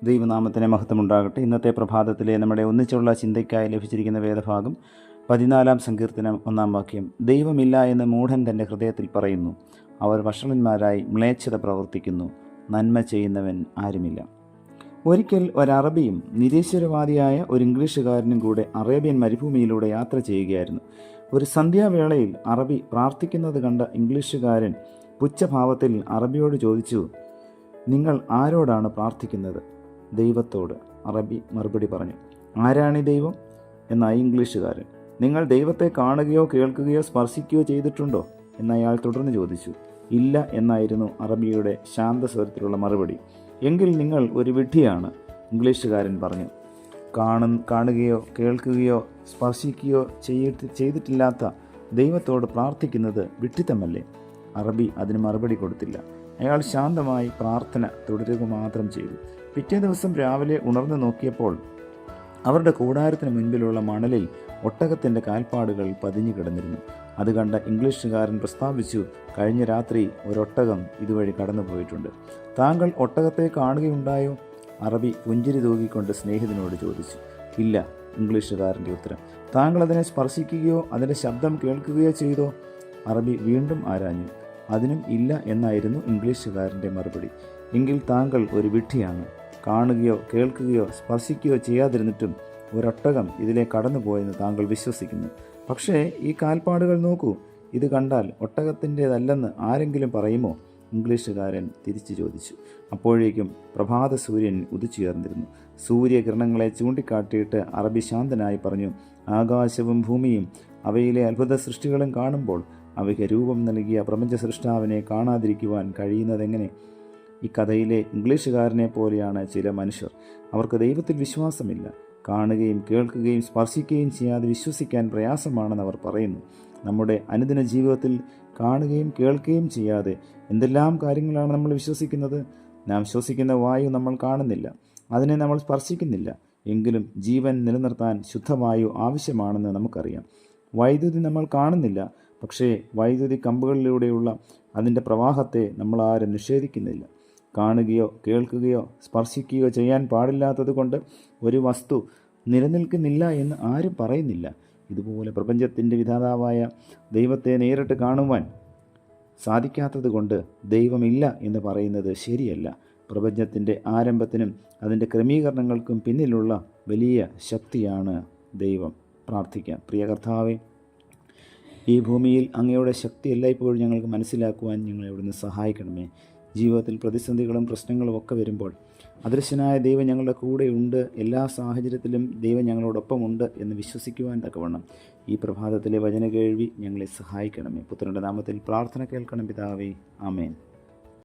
ദൈവനാമത്തിന് മഹത്വമുണ്ടാകട്ടെ. ഇന്നത്തെ പ്രഭാതത്തിലെ നമ്മുടെ ഒന്നിച്ചുള്ള ചിന്തയ്ക്കായി ലഭിച്ചിരിക്കുന്ന വേദഭാഗം 14 സങ്കീർത്തനം 1 വാക്യം. ദൈവമില്ല എന്ന് മൂഢൻ തൻ്റെ ഹൃദയത്തിൽ പറയുന്നു. അവർ വഷളന്മാരായി മ്ലേച്ഛത പ്രവർത്തിക്കുന്നു. നന്മ ചെയ്യുന്നവൻ ആരുമില്ല. ഒരിക്കൽ ഒരറബിയും നിരീശ്വരവാദിയായ ഒരു ഇംഗ്ലീഷുകാരനും കൂടെ അറേബ്യൻ മരുഭൂമിയിലൂടെ യാത്ര ചെയ്യുകയായിരുന്നു. ഒരു സന്ധ്യാവേളയിൽ അറബി പ്രാർത്ഥിക്കുന്നത് കണ്ട ഇംഗ്ലീഷുകാരൻ പുച്ഛഭാവത്തിൽ അറബിയോട് ചോദിച്ചു, നിങ്ങൾ ആരോടാണ് പ്രാർത്ഥിക്കുന്നത്? ദൈവത്തോട്. അറബി മറുപടി പറഞ്ഞു. ആരാണീ ദൈവം എന്നായി ഇംഗ്ലീഷുകാരൻ. നിങ്ങൾ ദൈവത്തെ കാണുകയോ കേൾക്കുകയോ സ്പർശിക്കുകയോ ചെയ്തിട്ടുണ്ടോ എന്നയാൾ തുടർന്ന് ചോദിച്ചു. ഇല്ല എന്നായിരുന്നു അറബിയുടെ ശാന്തസ്വരത്തിലുള്ള മറുപടി. എങ്കിൽ നിങ്ങൾ ഒരു വിഡ്ഢിയാണ്, ഇംഗ്ലീഷുകാരൻ പറഞ്ഞു. കാണുകയോ കേൾക്കുകയോ സ്പർശിക്കുകയോ ചെയ്തിട്ടില്ലാത്ത ദൈവത്തോട് പ്രാർത്ഥിക്കുന്നത് വിഡ്ഢിത്തമല്ലേ? അറബി അതിന് മറുപടി കൊടുത്തില്ല. അയാൾ ശാന്തമായി പ്രാർത്ഥന തുടരുക മാത്രം ചെയ്തു. പിറ്റേ ദിവസം രാവിലെ ഉണർന്നു നോക്കിയപ്പോൾ അവരുടെ കൂടാരത്തിന് മുൻപിലുള്ള മണലിൽ ഒട്ടകത്തിൻ്റെ കാൽപ്പാടുകൾ പതിഞ്ഞു കിടന്നിരുന്നു. അത് കണ്ട ഇംഗ്ലീഷുകാരൻ പ്രസ്താവിച്ചു, കഴിഞ്ഞ രാത്രി ഒരൊട്ടകം ഇതുവഴി കടന്നു പോയിട്ടുണ്ട്. താങ്കൾ ഒട്ടകത്തെ കാണുകയുണ്ടായോ? അറബി പുഞ്ചിരി തൂകിക്കൊണ്ട് സ്നേഹിതനോട് ചോദിച്ചു. ഇല്ല, ഇംഗ്ലീഷുകാരൻ്റെ ഉത്തരം. താങ്കൾ അതിനെ സ്പർശിക്കുകയോ അതിൻ്റെ ശബ്ദം കേൾക്കുകയോ ചെയ്തോ? അറബി വീണ്ടും ആരാഞ്ഞു. അതിനും ഇല്ല എന്നായിരുന്നു ഇംഗ്ലീഷുകാരൻ്റെ മറുപടി. എങ്കിൽ താങ്കൾ ഒരു വിഡ്ഢിയാണ്. കാണുകയോ കേൾക്കുകയോ സ്പർശിക്കുകയോ ചെയ്യാതിരുന്നിട്ടും ഒരൊട്ടകം ഇതിലെ കടന്നുപോയെന്ന് താങ്കൾ വിശ്വസിക്കുന്നു. പക്ഷേ ഈ കാൽപ്പാടുകൾ നോക്കൂ, ഇത് കണ്ടാൽ ഒട്ടകത്തിൻ്റേതല്ലെന്ന് ആരെങ്കിലും പറയുമോ? ഇംഗ്ലീഷുകാരൻ തിരിച്ചു ചോദിച്ചു. അപ്പോഴേക്കും പ്രഭാത സൂര്യൻ ഉദിച്ചുയർന്നിരുന്നു. സൂര്യകിരണങ്ങളെ ചൂണ്ടിക്കാട്ടിയിട്ട് അറബി ശാന്തനായി പറഞ്ഞു, ആകാശവും ഭൂമിയും അവയിലെ അത്ഭുത സൃഷ്ടികളും കാണുമ്പോൾ അവയ്ക്ക് രൂപം നൽകിയ പ്രപഞ്ച സൃഷ്ടാവിനെ കാണാതിരിക്കുവാൻ കഴിയുന്നതെങ്ങനെ? ഈ കഥയിലെ ഇംഗ്ലീഷുകാരനെ പോലെയാണ് ചില മനുഷ്യർ. അവർക്ക് ദൈവത്തിൽ വിശ്വാസമില്ല. കാണുകയും കേൾക്കുകയും സ്പർശിക്കുകയും ചെയ്യാതെ വിശ്വസിക്കാൻ പ്രയാസമാണെന്ന് അവർ പറയുന്നു. നമ്മുടെ അനുദിന ജീവിതത്തിൽ കാണുകയും കേൾക്കുകയും ചെയ്യാതെ എന്തെല്ലാം കാര്യങ്ങളാണ് നമ്മൾ വിശ്വസിക്കുന്നത്? നാം ശ്വസിക്കുന്ന വായു നമ്മൾ കാണുന്നില്ല, അതിനെ നമ്മൾ സ്പർശിക്കുന്നില്ല. എങ്കിലും ജീവൻ നിലനിർത്താൻ ശുദ്ധവായു ആവശ്യമാണെന്ന് നമുക്കറിയാം. വൈദ്യുതി നമ്മൾ കാണുന്നില്ല, പക്ഷേ വൈദ്യുതി കമ്പുകളിലൂടെയുള്ള അതിൻ്റെ പ്രവാഹത്തെ നമ്മൾ ആരും നിഷേധിക്കുന്നില്ല. കാണുകയോ കേൾക്കുകയോ സ്പർശിക്കുകയോ ചെയ്യാൻ പാടില്ലാത്തത് കൊണ്ട് ഒരു വസ്തു നിലനിൽക്കുന്നില്ല എന്ന് ആരും പറയുന്നില്ല. ഇതുപോലെ പ്രപഞ്ചത്തിൻ്റെ വിധാതാവായ ദൈവത്തെ നേരിട്ട് കാണുവാൻ സാധിക്കാത്തത് കൊണ്ട് ദൈവമില്ല എന്ന് പറയുന്നത് ശരിയല്ല. പ്രപഞ്ചത്തിൻ്റെ ആരംഭത്തിനും അതിൻ്റെ ക്രമീകരണങ്ങൾക്കും പിന്നിലുള്ള വലിയ ശക്തിയാണ് ദൈവം. പ്രാർത്ഥിക്കാം. പ്രിയ കർത്താവേ, ഈ ഭൂമിയിൽ അങ്ങയുടെ ശക്തി എല്ലായ്പ്പോഴും ഞങ്ങൾക്ക് മനസ്സിലാക്കുവാൻ ഞങ്ങളെ അവിടുന്ന് സഹായിക്കണമേ. ജീവിതത്തിൽ പ്രതിസന്ധികളും പ്രശ്നങ്ങളും ഒക്കെ വരുമ്പോൾ അദൃശ്യനായ ദൈവം ഞങ്ങളുടെ കൂടെയുണ്ട്, എല്ലാ സാഹചര്യത്തിലും ദൈവം ഞങ്ങളോടൊപ്പമുണ്ട് എന്ന് വിശ്വസിക്കുവാൻ തക്കവണ്ണം ഈ പ്രഭാതത്തിലെ വചന കേൾവി ഞങ്ങളെ സഹായിക്കണമേ. പുത്രൻ്റെ നാമത്തിൽ പ്രാർത്ഥന കേൾക്കണം പിതാവേ. ആമേൻ.